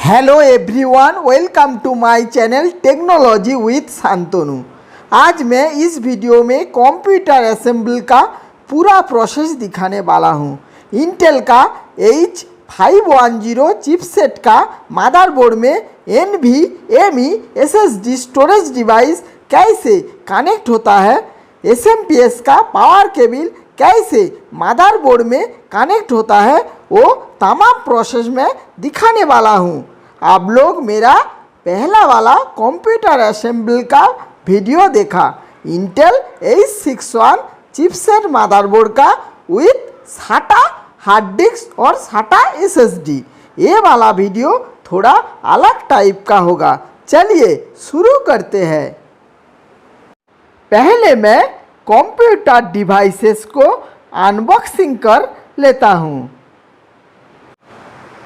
Hello everyone, welcome to my channel technology with Shantanu. आज मैं इस वीडियो में कंप्यूटर असेंबल का पूरा प्रोसेस दिखाने वाला हूँ। इंटेल का H510 चिपसेट का मदरबोर्ड में NVMe SSD स्टोरेज डिवाइस कैसे कनेक्ट होता है, SMPS का पावर केबल कैसे मदरबोर्ड में कनेक्ट होता है, वो तमाम प्रोसेस में दिखाने वाला हूँ। आप लोग मेरा पहला वाला कंप्यूटर असेंबल का वीडियो देखा, इंटेल H61 चिपसेट मदरबोर्ड का विथ SATA हार्ड डिस्क और SATA SSD। ये वाला वीडियो थोड़ा अलग टाइप का होगा। चलिए शुरू करते हैं। पहले मैं कंप्यूटर डिवाइसेस को अनबॉक्सिंग कर लेता हूँ।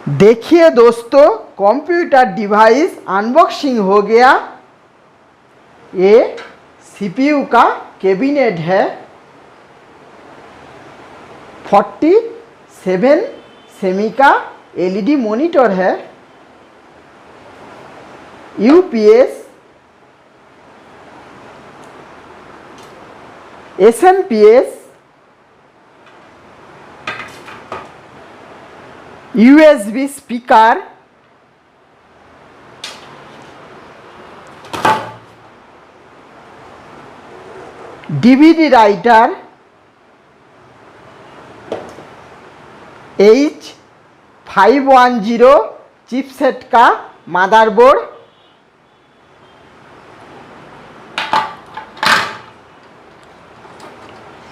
देखिए दोस्तों, कंप्यूटर डिवाइस अनबॉक्सिंग हो गया। ये CPU का कैबिनेट है, 47 सेमी का LED मॉनिटर है, UPS, SMPS, USB speaker, DVD writer, H510 chipset का motherboard,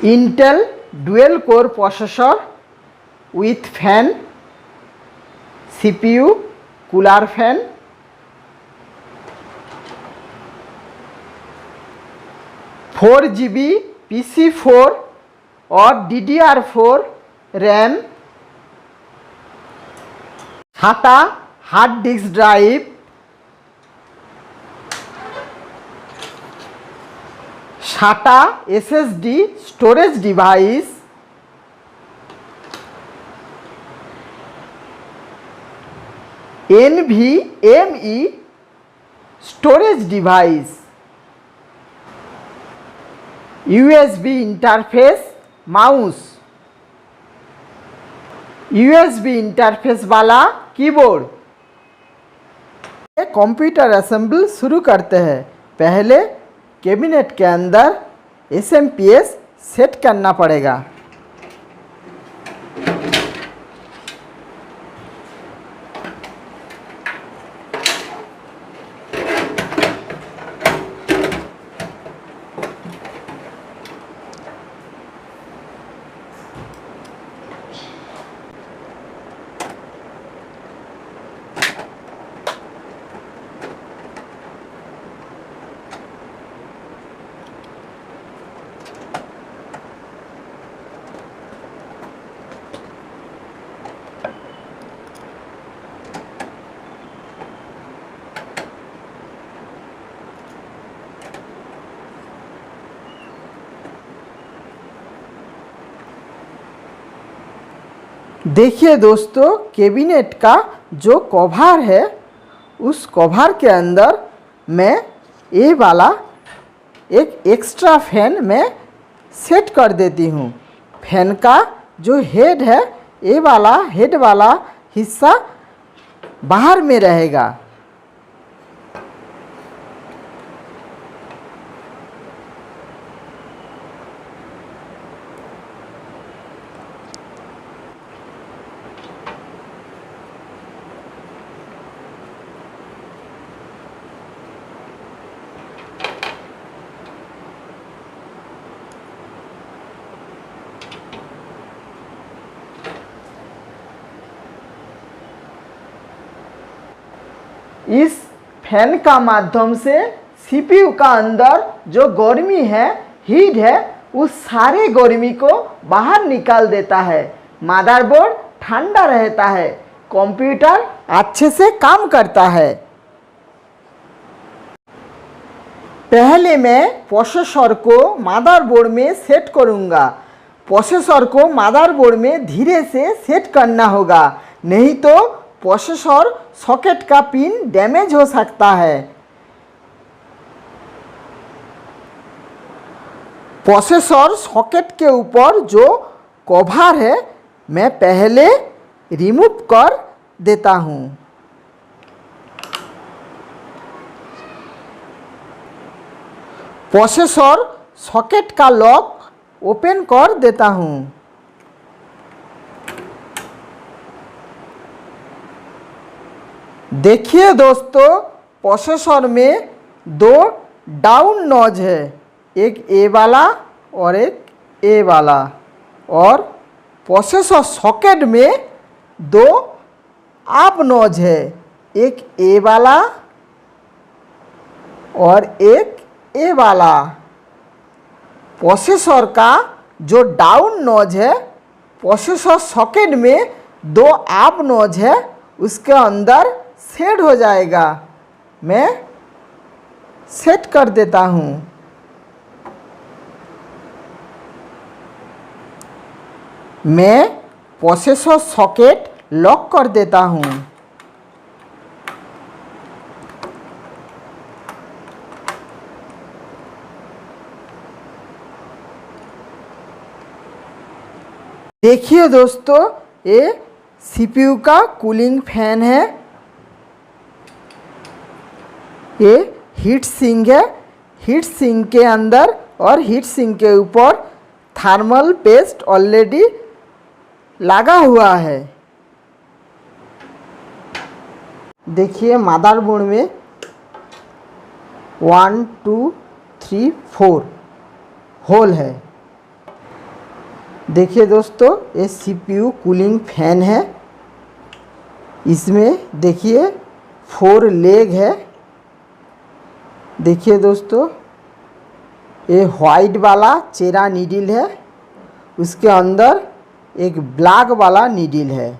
Intel dual core processor with fan, CPU cooler fan, four GB PC4 और DDR4 RAM, SATA hard disk drive, SATA SSD storage device, NVMe storage device, USB interface mouse, USB interface वाला keyboard. Computer assemble शुरू करते हैं। पहले cabinet के अंदर SMPS set करना पड़ेगा। देखिए दोस्तों, कैबिनेट का जो कवर है, उस कवर के अंदर मैं ये वाला एक एक्स्ट्रा फैन मैं सेट कर देती हूँ। फैन का जो हेड है, ये वाला हेड वाला हिस्सा बाहर में रहेगा। इस फैन का माध्यम से CPU का अंदर जो गर्मी है, हीट है, उस सारे गर्मी को बाहर निकाल देता है। मदरबोर्ड ठंडा रहता है, कंप्यूटर अच्छे से काम करता है। पहले मैं प्रोसेसर को मदरबोर्ड में सेट करूंगा। प्रोसेसर को मदरबोर्ड में धीरे से सेट करना होगा, नहीं तो प्रोसेसर सॉकेट का पिन डैमेज हो सकता है। प्रोसेसर सॉकेट के ऊपर जो कवर है मैं पहले रिमूव कर देता हूँ। प्रोसेसर सॉकेट का लॉक ओपन कर देता हूँ। देखिए दोस्तों, प्रोसेसर में दो डाउन नॉच है, एक ए वाला और एक ए वाला, और प्रोसेसर सॉकेट में दो अप नॉच है, एक ए वाला और एक ए वाला। प्रोसेसर का जो डाउन नॉच है प्रोसेसर सॉकेट में दो अप नॉच है उसके अंदर सेट हो जाएगा। मैं सेट कर देता हूँ। मैं प्रोसेसर सॉकेट लॉक कर देता हूँ। देखिए दोस्तों, ये सीपीयू का कूलिंग फैन है, ये हीट सिंक है। हीट सिंक के अंदर और हीट सिंक के ऊपर थर्मल पेस्ट ऑलरेडी लगा हुआ है। देखिए मदरबोर्ड में 1 2 3 4 होल है। देखिए दोस्तों, ये सीपीयू कूलिंग फैन है। इसमें देखिए 4 लेग है। देखिए दोस्तों, ये वाइट वाला चेरा नीडल है, उसके अंदर एक ब्लैक वाला नीडल है।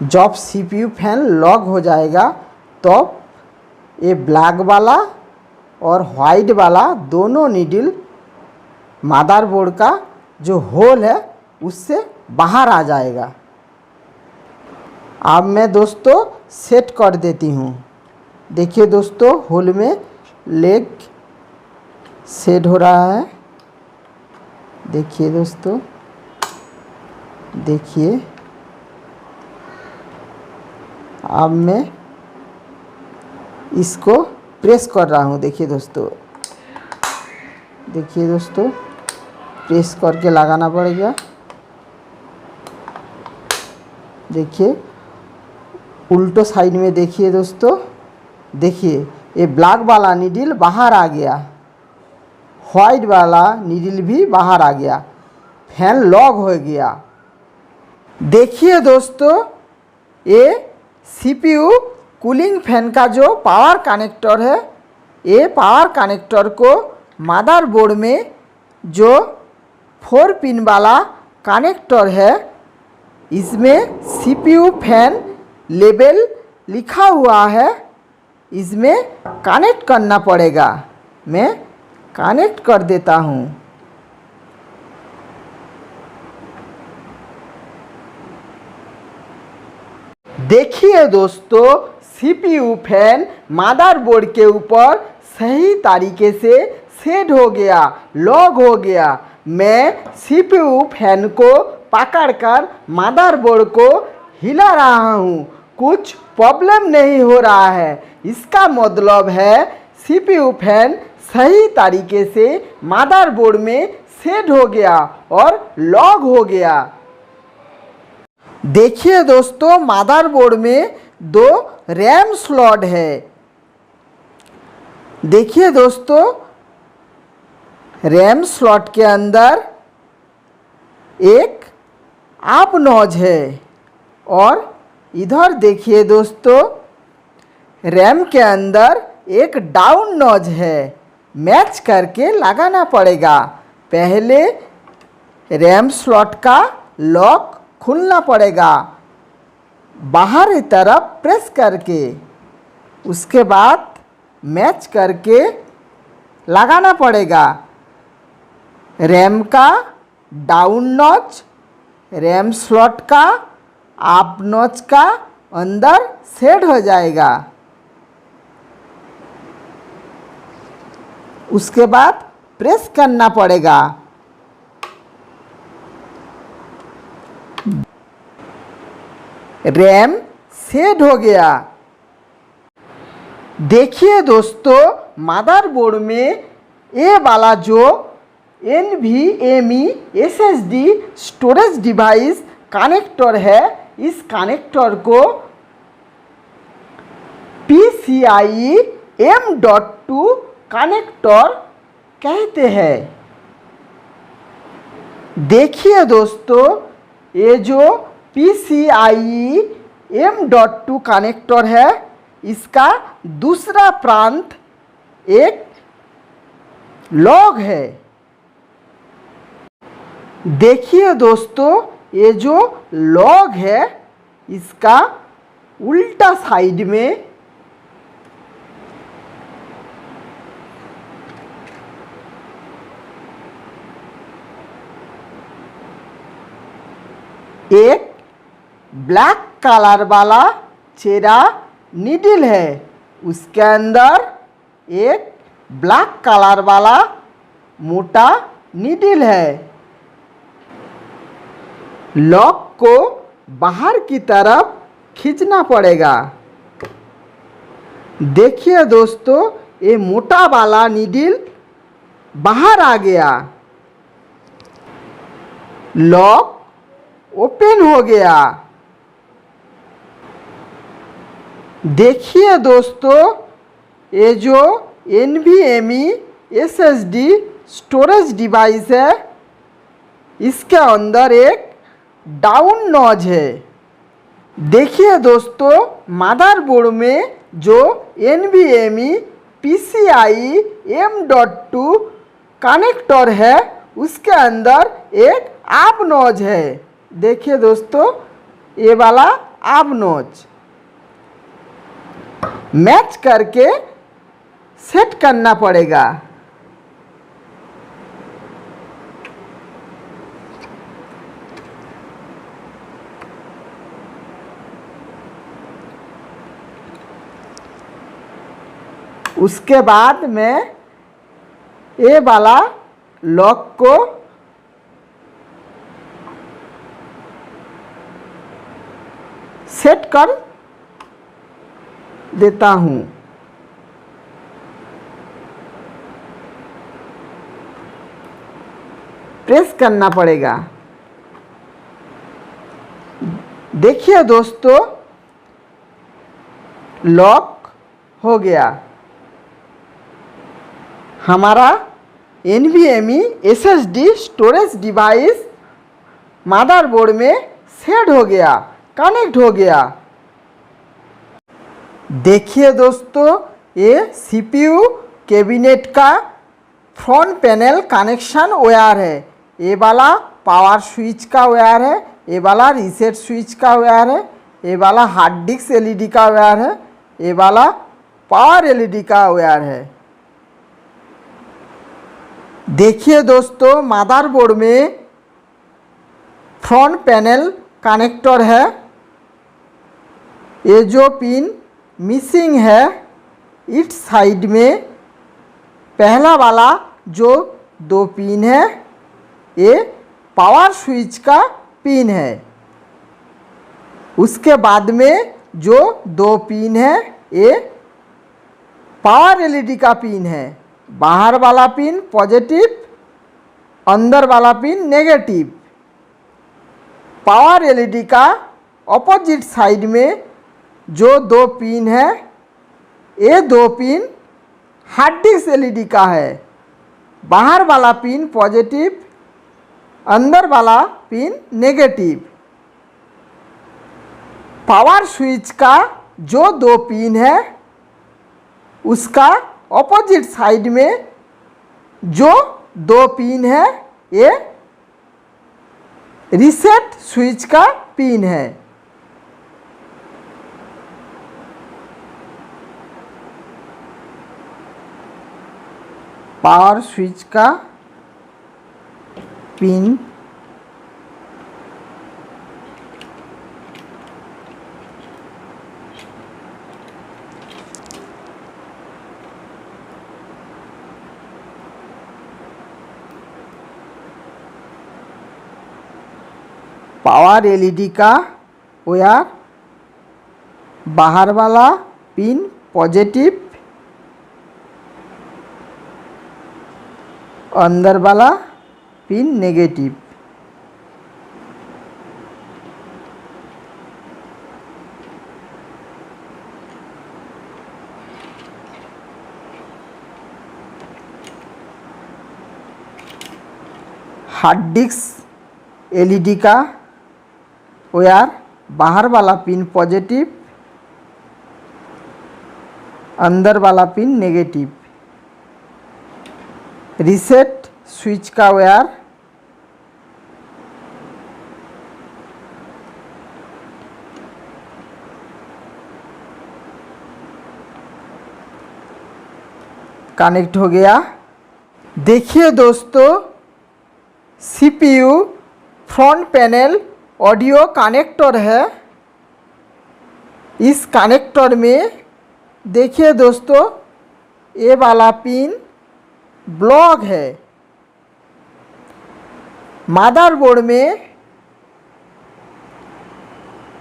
जब सीपीयू फैन लॉक हो जाएगा तो ये ब्लैक वाला और वाइट वाला दोनों नीडल मदरबोर्ड का जो होल है उससे बाहर आ जाएगा। अब मैं दोस्तों सेट कर देती हूँ। देखिए दोस्तों, होल में लेग सेट हो रहा है। देखिए दोस्तों, देखिए अब मैं इसको प्रेस कर रहा हूँ। देखिए दोस्तों, देखिए दोस्तों, प्रेस करके लगाना पड़ेगा। देखिए उल्टो साइड में देखिए दोस्तों, देखिए ये ब्लैक वाला नीडल बाहर आ गया, वाइट वाला नीडल भी बाहर आ गया, फैन लॉक हो गया। देखिए दोस्तों, ये सीपीयू कूलिंग फैन का जो पावर कनेक्टर है, ये पावर कनेक्टर को मदरबोर्ड में जो 4 पिन वाला कनेक्टर है इसमें सीपीयू फैन लेबल लिखा हुआ है, इसमें कनेक्ट करना पड़ेगा। मैं कनेक्ट कर देता हूँ। देखिए दोस्तों, सीपीयू फैन मदरबोर्ड के ऊपर सही तरीके से सेट हो गया, लॉक हो गया। मैं सीपीयू फैन को पकड़कर मदरबोर्ड को हिला रहा हूँ, कुछ प्रॉब्लम नहीं हो रहा है। इसका मतलब है सीपीयू फैन सही तरीके से मदरबोर्ड में सेट हो गया और लॉक हो गया। देखिए दोस्तों, मदरबोर्ड में 2 रैम स्लॉट है। देखिए दोस्तों, रैम स्लॉट के अंदर एक अप नॉच है और इधर देखिए दोस्तों, रैम के अंदर एक डाउन नॉच है। मैच करके लगाना पड़ेगा। पहले रैम स्लॉट का लॉक खोलना पड़ेगा बाहर की तरफ प्रेस करके, उसके बाद मैच करके लगाना पड़ेगा। रैम का डाउन नॉच रैम स्लॉट का आप नॉच का अंदर सेट हो जाएगा। उसके बाद प्रेस करना पड़ेगा। रैम सेट हो गया। देखिए दोस्तों, मदरबोर्ड में ये वाला जो NVMe SSD storage device connector है, इस कनेक्टर को PCIe M.2 कनेक्टर कहते हैं। देखिए दोस्तों, ये जो PCIe M.2 कनेक्टर है, इसका दूसरा प्रांत एक लॉग है। देखिए दोस्तों, ये जो लॉग है, इसका उल्टा साइड में एक ब्लैक कलर वाला चेरा नीडल है। उसके अंदर एक ब्लैक कलर वाला मोटा नीडल है। लॉक को बाहर की तरफ खींचना पड़ेगा। देखिए दोस्तों, ये मोटा वाला नीडल बाहर आ गया। लॉक ओपन हो गया। देखिए दोस्तों, ये जो NVMe SSD स्टोरेज डिवाइस है, इसके अंदर एक डाउन नॉच है। देखिए दोस्तों, मदरबोर्ड में जो NVMe PCIe M.2 कनेक्टर है, उसके अंदर एक आप नॉच है। देखिए दोस्तों, ये वाला आप नॉच मैच करके सेट करना पड़ेगा। उसके बाद में ये वाला लॉक को सेट कर देता हूँ। प्रेस करना पड़ेगा। देखिए दोस्तों, लॉक हो गया। हमारा NVMe SSD storage device motherboard में सेट हो गया, कनेक्ट हो गया। देखिए दोस्तों, ये CPU कैबिनेट का फ्रंट पैनल कनेक्शन वायर है। ये वाला पावर स्विच का वायर है, ये वाला रीसेट स्विच का वायर है, ये वाला हार्ड डिस्क LED का वायर है, ये वाला पावर LED का वायर है। देखिए दोस्तों, मदरबोर्ड में फ्रंट पैनल कनेक्टर है। ये जो पिन मिसिंग है, इस साइड में पहला वाला जो 2 पिन है, ये पावर स्विच का पिन है। उसके बाद में जो 2 पिन है, ये पावर LED का पिन है। बाहर वाला पिन पॉजिटिव, अंदर वाला पिन नेगेटिव। पावर LED का ऑपोजिट साइड में जो 2 पिन है, ये 2 पिन हार्ड डिस्क LED का है। बाहर वाला पिन पॉजिटिव, अंदर वाला पिन नेगेटिव। पावर स्विच का जो 2 पिन है, उसका ऑपोजिट साइड में जो 2 पिन है, ये रीसेट स्विच का पिन है। पावर स्विच का पिन पावर एलईडी का वायर, बाहर वाला पिन पॉजिटिव, अंदर वाला pin negative. Hard disk LED का वायर, बाहर वाला पिन पॉजिटिव, अंदर वाला पिन नेगेटिव। रीसेट स्विच का वायर, कनेक्ट हो गया। देखिए दोस्तों, CPU front panel audio connector है। इस कनेक्टर में देखिए दोस्तों, ये वाला पिन ब्लॉक है। मदरबोर्ड में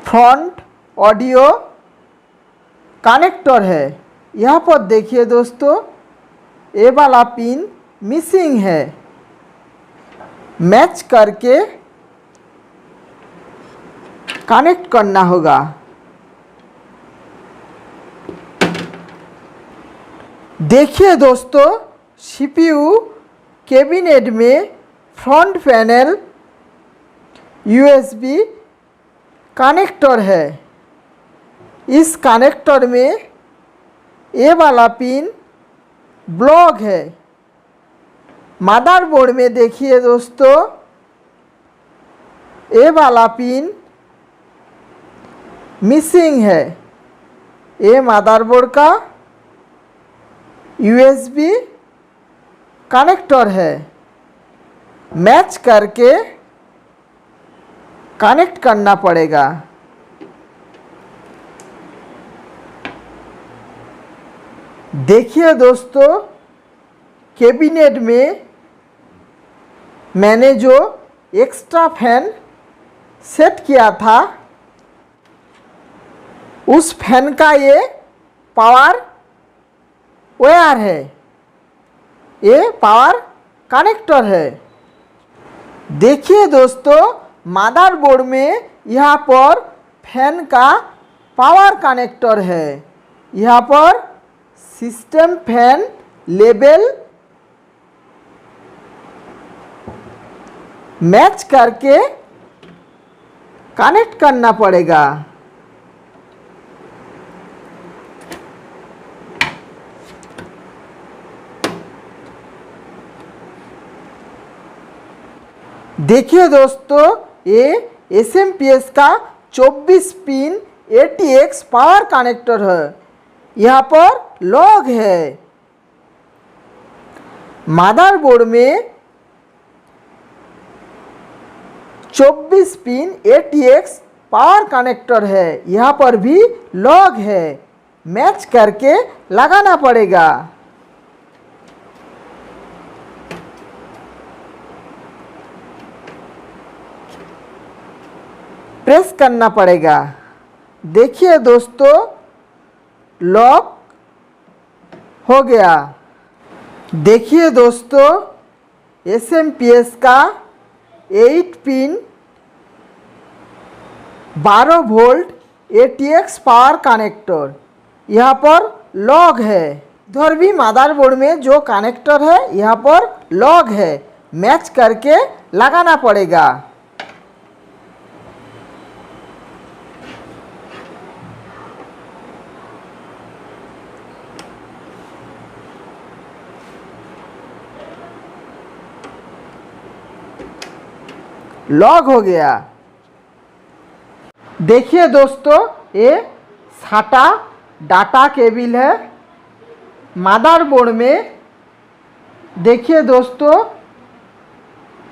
फ्रंट ऑडियो कनेक्टर है। यहाँ पर देखिए दोस्तों, ये वाला पिन मिसिंग है। मैच करके कनेक्ट करना होगा। देखिए दोस्तों, सीपीयू कैबिनेट में फ्रंट पैनल यूएसबी कनेक्टर है। इस कनेक्टर में ये वाला पिन ब्लॉक है। मदरबोर्ड में देखिए दोस्तों, ये वाला पिन मिसिंग है। ये मदरबोर्ड का यूएसबी कनेक्टर है। मैच करके कनेक्ट करना पड़ेगा। देखिए दोस्तों, कैबिनेट में मैंने जो एक्स्ट्रा फैन सेट किया था, उस फैन का ये पावर वायर है, ये पावर कनेक्टर है। देखिए दोस्तों, मदरबोर्ड में यहाँ पर फैन का पावर कनेक्टर है। यहाँ पर सिस्टम फैन लेवल मैच करके कनेक्ट करना पड़ेगा। देखिए दोस्तों, ये एसएमपीएस का 24 पिन ATX पावर कनेक्टर है। यहाँ पर लॉग है। मदरबोर्ड में 24 पिन ATX पावर कनेक्टर है। यहाँ पर भी लॉग है। मैच करके लगाना पड़ेगा। प्रेस करना पड़ेगा। देखिए दोस्तों, लॉक हो गया। देखिए दोस्तों, एसएमपीएस का 8 pin 12 volt ATX power connector यहाँ पर लॉग है। इधर भी मदरबोर्ड में जो कनेक्टर है, यहाँ पर लॉग है। मैच करके लगाना पड़ेगा। लॉग हो गया। देखिए दोस्तों, ये SATA डाटा केबल है। मदरबोर्ड में देखिए दोस्तों,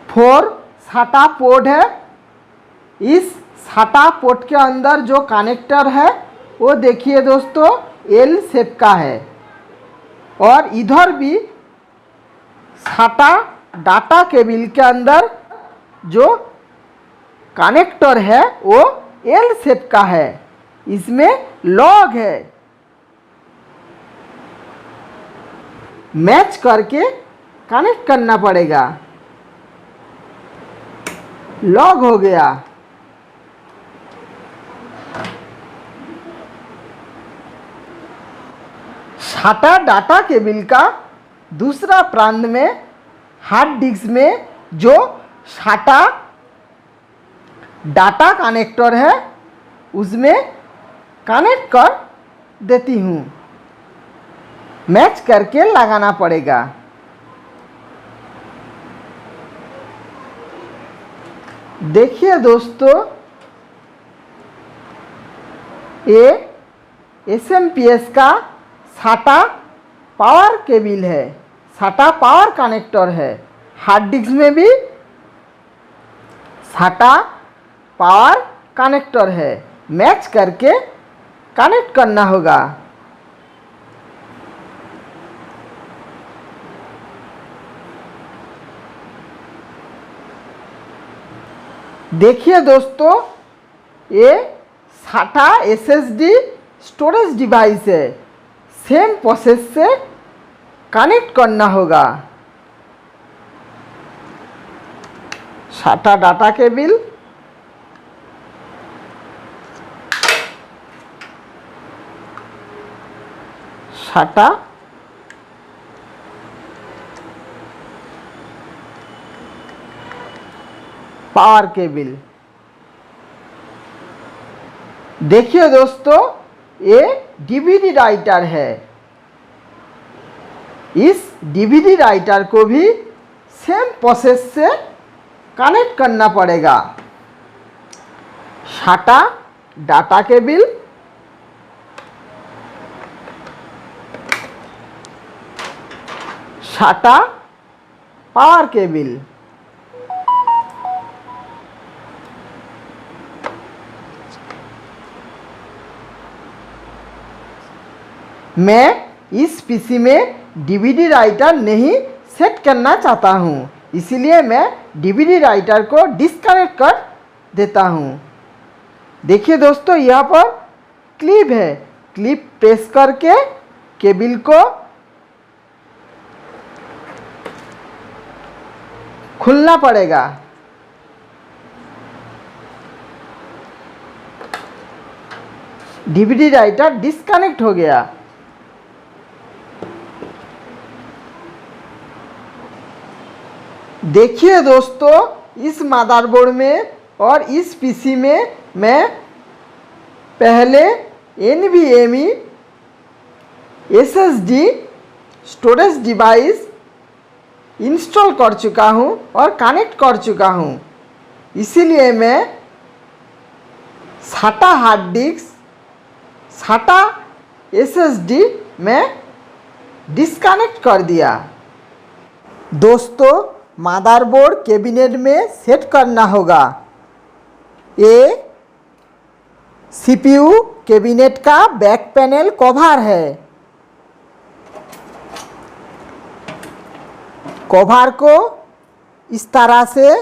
4 SATA पोर्ट है। इस SATA पोर्ट के अंदर जो कनेक्टर है, वो देखिए दोस्तों L शेप का है। और इधर भी SATA डाटा केबल के अंदर जो कनेक्टर है वो एल शेप का है, इसमें लॉग है। मैच करके कनेक्ट करना पड़ेगा। लॉग हो गया। SATA डाटा केबल का दूसरा प्रांत में हार्ड डिस्क में जो SATA डाटा कनेक्टर है उसमें कनेक्ट कर देती हूँ। मैच करके लगाना पड़ेगा। देखिए दोस्तों, ये SMPS का SATA पावर केबल है, SATA पावर कनेक्टर है। हार्ड डिस्क में भी SATA पावर कनेक्टर है। मैच करके कनेक्ट करना होगा। देखिए दोस्तों, ये SATA SSD स्टोरेज डिवाइस है। सेम प्रोसेस से कनेक्ट करना होगा। SATA data cable, SATA power cable. देखिए दोस्तों, ये डीवीडी राइटर है। इस डीवीडी राइटर को भी सेम प्रोसेस से कनेक्ट करना पड़ेगा। SATA data cable, SATA power cable. मैं इस पीसी में डीवीडी राइटर नहीं सेट करना चाहता हूँ, इसलिए मैं डीवीडी राइटर को डिस्कनेक्ट कर देता हूँ। देखिए दोस्तों, यहाँ पर क्लिप है। क्लिप प्रेस करके केबल को खुलना पड़ेगा। डीवीडी राइटर डिस्कनेक्ट हो गया। देखिए दोस्तों, इस मदरबोर्ड में और इस पीसी में मैं पहले NVMe SSD storage device install कर चुका हूँ और कनेक्ट कर चुका हूँ। इसीलिए मैं SATA hard disc, SATA SSD में डिस्कनेक्ट कर दिया। दोस्तों, मदरबोर्ड कैबिनेट में सेट करना होगा। ये CPU कैबिनेट का बैक पैनल कवर है। कवर को इस तरह से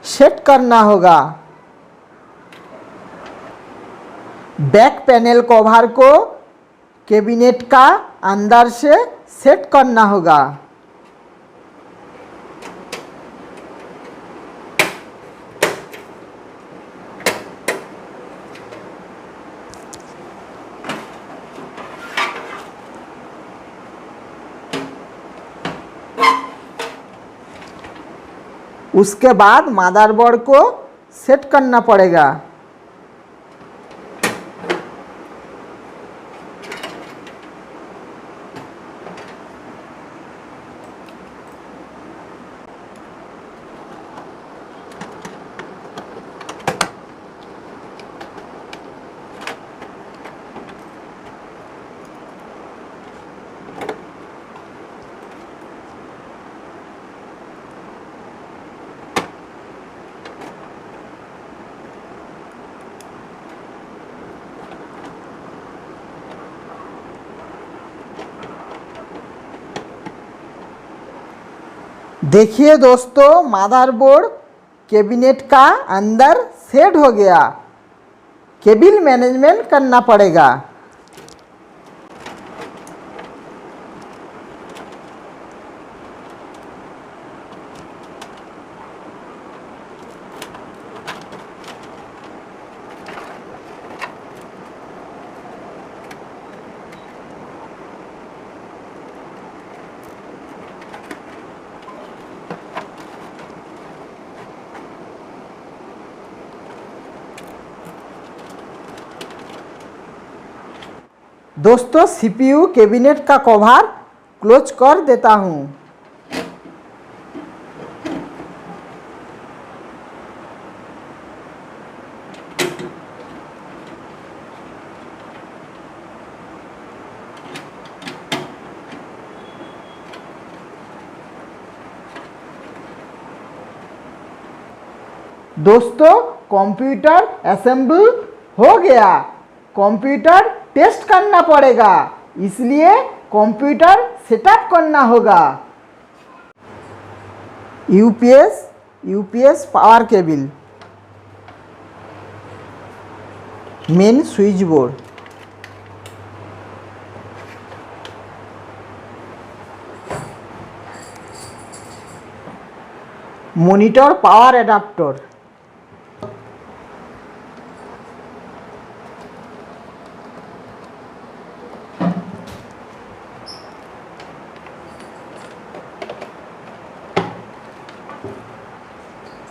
सेट करना होगा। बैक पैनल कवर को कैबिनेट का अंदर से सेट करना होगा। उसके बाद मदरबोर्ड को सेट करना पड़ेगा। देखिए दोस्तों, मदरबोर्ड कैबिनेट का अंदर सेट हो गया। केबल मैनेजमेंट करना पड़ेगा। दोस्तों सीपीयू कैबिनेट का कवर क्लोज कर देता हूँ। दोस्तों कंप्यूटर असेंबल हो गया। कंप्यूटर टेस्ट करना पड़ेगा, इसलिए कंप्यूटर सेटअप करना होगा। UPS power cable, main switch board, monitor power adapter,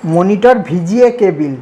monitor VGA cable,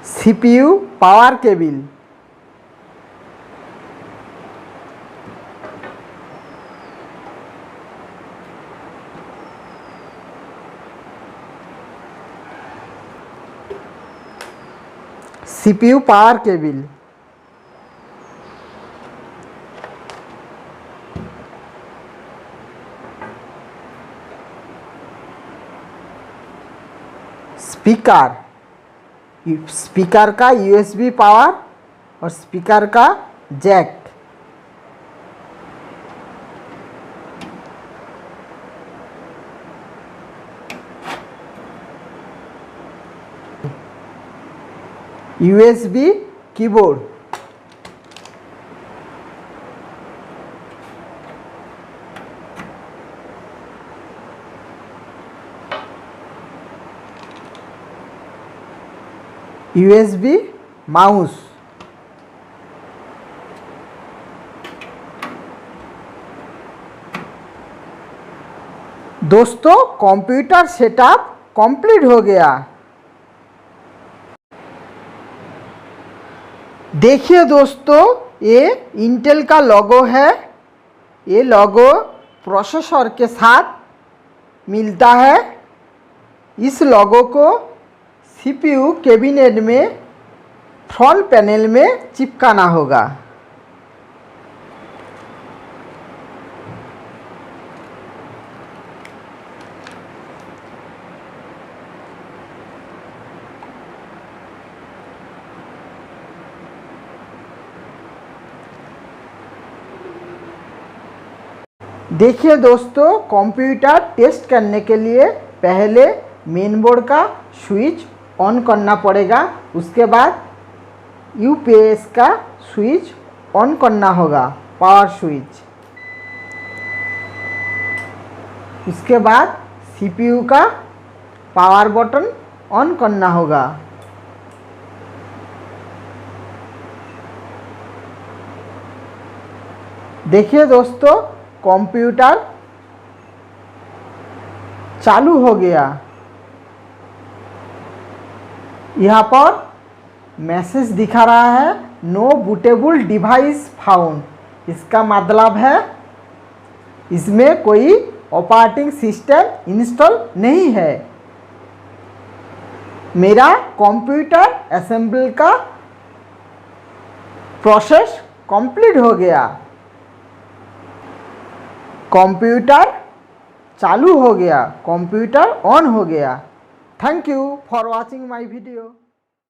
CPU power cable, CPU power cable, speaker का USB पावर और स्पीकर का jack, USB keyboard, USB mouse. दोस्तों computer setup complete हो गया। देखिए दोस्तों, ये इंटेल का लोगो है। ये लोगो प्रोसेसर के साथ मिलता है। इस लोगो को सीपीयू कैबिनेट में फ्रंट पैनल में चिपकाना होगा। देखिए दोस्तों, कंप्यूटर टेस्ट करने के लिए पहले मेन बोर्ड का स्विच ऑन करना पड़ेगा। उसके बाद यूपीएस का स्विच ऑन करना होगा, पावर स्विच। उसके बाद सीपीयू का पावर बटन ऑन करना होगा। देखिए दोस्तों, कंप्यूटर चालू हो गया। यहाँ पर मैसेज दिखा रहा है नो बूटेबल डिवाइस फाउंड। इसका मतलब है इसमें कोई ऑपरेटिंग सिस्टम इंस्टॉल नहीं है। मेरा कंप्यूटर असेंबल का प्रोसेस कंप्लीट हो गया। कंप्यूटर चालू हो गया, कंप्यूटर ऑन हो गया। Thank you for watching my video.